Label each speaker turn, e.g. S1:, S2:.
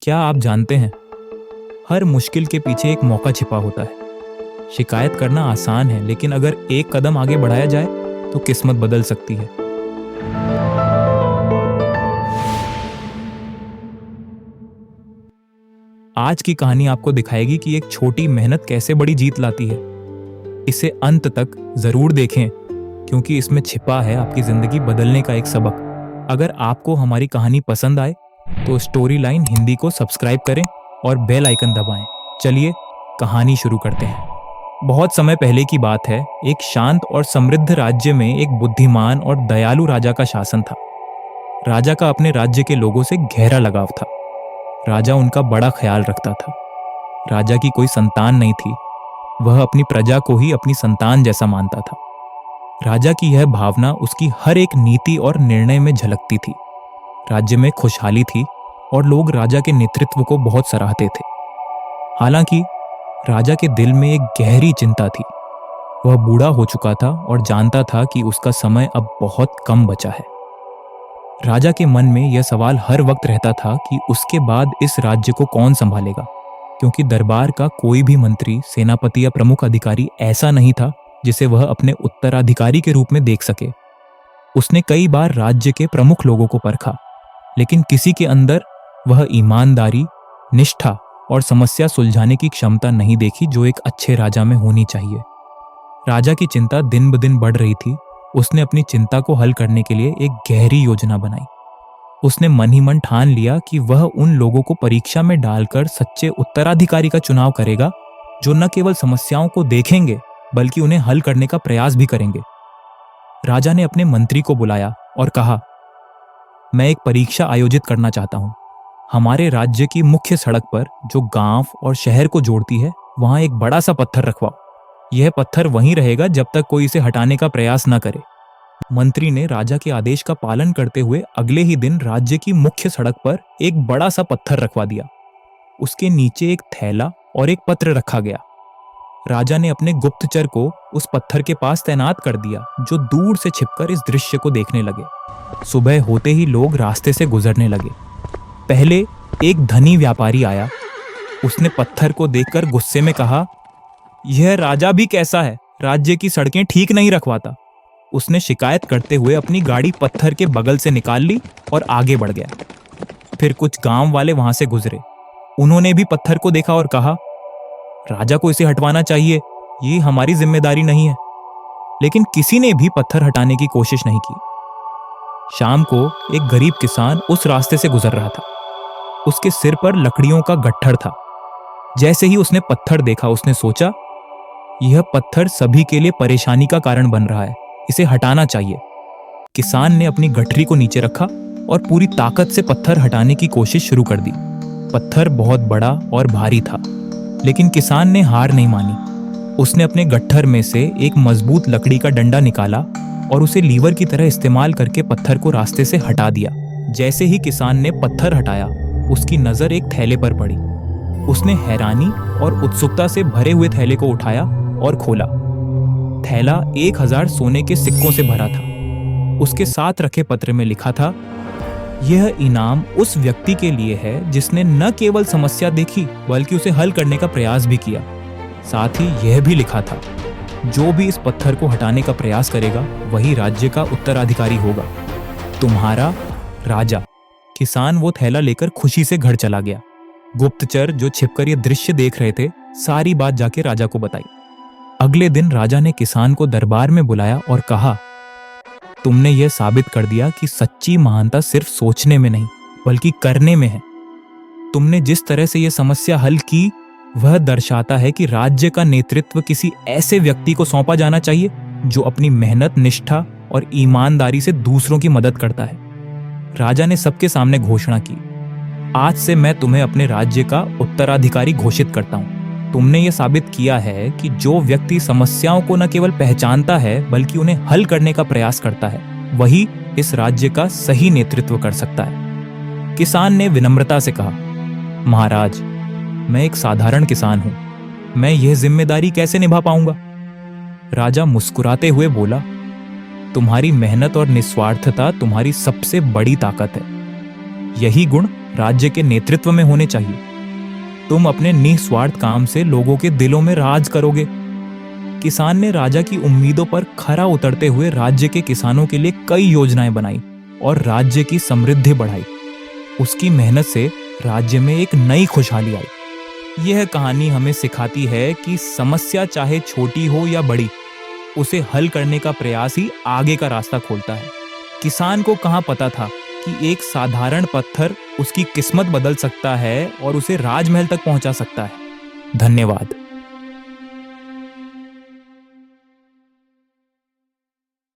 S1: क्या आप जानते हैं, हर मुश्किल के पीछे एक मौका छिपा होता है। शिकायत करना आसान है, लेकिन अगर एक कदम आगे बढ़ाया जाए तो किस्मत बदल सकती है। आज की कहानी आपको दिखाएगी कि एक छोटी मेहनत कैसे बड़ी जीत लाती है। इसे अंत तक जरूर देखें, क्योंकि इसमें छिपा है आपकी जिंदगी बदलने का एक सबक। अगर आपको हमारी कहानी पसंद आए तो स्टोरी लाइन हिंदी को सब्सक्राइब करें और बेल आइकन दबाएं। चलिए कहानी शुरू करते हैं। बहुत समय पहले की बात है। एक शांत और समृद्ध राज्य में एक बुद्धिमान और दयालु राजा का शासन था। राजा का अपने राज्य के लोगों से गहरा लगाव था। राजा उनका बड़ा ख्याल रखता था। राजा की कोई संतान नहीं थी। वह अपनी प्रजा को ही अपनी संतान जैसा मानता था। राजा की यह भावना उसकी हर एक नीति और निर्णय में झलकती थी। राज्य में खुशहाली थी और लोग राजा के नेतृत्व को बहुत सराहते थे। हालांकि राजा के दिल में एक गहरी चिंता थी। वह बूढ़ा हो चुका था और जानता था कि उसका समय अब बहुत कम बचा है। राजा के मन में यह सवाल हर वक्त रहता था कि उसके बाद इस राज्य को कौन संभालेगा, क्योंकि दरबार का कोई भी मंत्री, सेनापति या प्रमुख अधिकारी ऐसा नहीं था जिसे वह अपने उत्तराधिकारी के रूप में देख सके। उसने कई बार राज्य के प्रमुख लोगों को परखा, लेकिन किसी के अंदर वह ईमानदारी, निष्ठा और समस्या सुलझाने की क्षमता नहीं देखी जो एक अच्छे राजा में होनी चाहिए। राजा की चिंता दिन ब दिन बढ़ रही थी। उसने अपनी चिंता को हल करने के लिए एक गहरी योजना बनाई। उसने मन ही मन ठान लिया कि वह उन लोगों को परीक्षा में डालकर सच्चे उत्तराधिकारी का चुनाव करेगा, जो न केवल समस्याओं को देखेंगे बल्कि उन्हें हल करने का प्रयास भी करेंगे। राजा ने अपने मंत्री को बुलाया और कहा, मैं एक परीक्षा आयोजित करना चाहता हूं। हमारे राज्य की मुख्य सड़क पर, जो गांव और शहर को जोड़ती है, वहां एक बड़ा सा पत्थर रखवाओ। यह पत्थर वहीं रहेगा जब तक कोई इसे हटाने का प्रयास न करे। मंत्री ने राजा के आदेश का पालन करते हुए अगले ही दिन राज्य की मुख्य सड़क पर एक बड़ा सा पत्थर रखवा दिया। उसके नीचे एक थैला और एक पत्र रखा गया। राजा ने अपने गुप्तचर को उस पत्थर के पास तैनात कर दिया, जो दूर से छिपकर इस दृश्य को देखने लगे। सुबह होते ही लोग रास्ते से गुजरने लगे। पहले एक धनी व्यापारी आया। उसने पत्थर को देखकर गुस्से में कहा, यह राजा भी कैसा है, राज्य की सड़कें ठीक नहीं रखवाता। उसने शिकायत करते हुए अपनी गाड़ी पत्थर के बगल से निकाल ली और आगे बढ़ गया। फिर कुछ गांव वाले वहां से गुजरे। उन्होंने भी पत्थर को देखा और कहा, राजा को इसे हटवाना चाहिए, ये हमारी जिम्मेदारी नहीं है। लेकिन किसी ने भी पत्थर हटाने की कोशिश नहीं की। शाम को एक गरीब किसान उस रास्ते से गुजर रहा था। उसके सिर पर लकड़ियों का गट्ठर था। जैसे ही उसने पत्थर देखा, उसने सोचा, यह पत्थर सभी के लिए परेशानी का कारण बन रहा है, इसे हटाना चाहिए। किसान ने अपनी गठरी को नीचे रखा और पूरी ताकत से पत्थर हटाने की कोशिश शुरू कर दी। पत्थर बहुत बड़ा और भारी था, लेकिन किसान ने हार नहीं मानी। उसने अपने गट्ठर में से एक मजबूत लकड़ी का डंडा निकाला और उसे लीवर की तरह इस्तेमाल करके पत्थर को रास्ते से हटा दिया। जैसे ही किसान ने पत्थर हटाया, उसकी नजर एक थैले पर पड़ी। उसने हैरानी और उत्सुकता से भरे हुए थैले को उठाया और खोला। थैला 1000 सोने के सिक्कों से भरा था। उसके साथ रखे पत्र में लिखा था, यह इनाम उस व्यक्ति के लिए है जिसने न केवल समस्या देखी बल्कि उसे हल करने का प्रयास भी किया। साथ ही यह भी लिखा था, जो भी इस पत्थर को हटाने का प्रयास करेगा वही राज्य का उत्तराधिकारी होगा। तुम्हारा राजा। किसान वो थैला लेकर खुशी से घर चला गया। गुप्तचर जो छिपकर ये दृश्य देख रहे थे, सारी बात जाके राजा को बताई। अगले दिन राजा ने किसान को दरबार में बुलाया और कहा, तुमने यह साबित कर दिया कि सच्ची महानता सिर्फ सोचने में नहीं बल्कि करने में है। तुमने जिस तरह से यह समस्या हल की, वह दर्शाता है कि राज्य का नेतृत्व किसी ऐसे व्यक्ति को सौंपा जाना चाहिए जो अपनी मेहनत, निष्ठा और ईमानदारी से दूसरों की मदद करता है। राजा ने सबके सामने घोषणा की, आज से मैं तुम्हें अपने राज्य का उत्तराधिकारी घोषित करता हूं। तुमने ये साबित किया है कि जो व्यक्ति समस्याओं को न केवल पहचानता है बल्कि उन्हें हल करने का प्रयास करता है, वही इस राज्य का सही नेतृत्व कर सकता है। किसान ने विनम्रता से कहा, महाराज, मैं एक साधारण किसान हूं, मैं यह जिम्मेदारी कैसे निभा पाऊंगा? राजा मुस्कुराते हुए बोला, तुम्हारी मेहनत और निस्वार्थता तुम्हारी सबसे बड़ी ताकत है। यही गुण राज्य के नेतृत्व में होने चाहिए। तुम अपने निस्वार्थ काम से लोगों के दिलों में राज करोगे। किसान ने राजा की उम्मीदों पर खरा उतरते हुए राज्य के किसानों के लिए कई योजनाएं बनाई और राज्य की समृद्धि बढ़ाई। उसकी मेहनत से राज्य में एक नई खुशहाली आई। यह कहानी हमें सिखाती है कि समस्या चाहे छोटी हो या बड़ी, उसे हल करने का प्रयास ही आगे का रास्ता खोलता है। किसान को कहाँ पता था कि एक साधारण पत्थर उसकी किस्मत बदल सकता है और उसे राजमहल तक पहुंचा सकता है। धन्यवाद।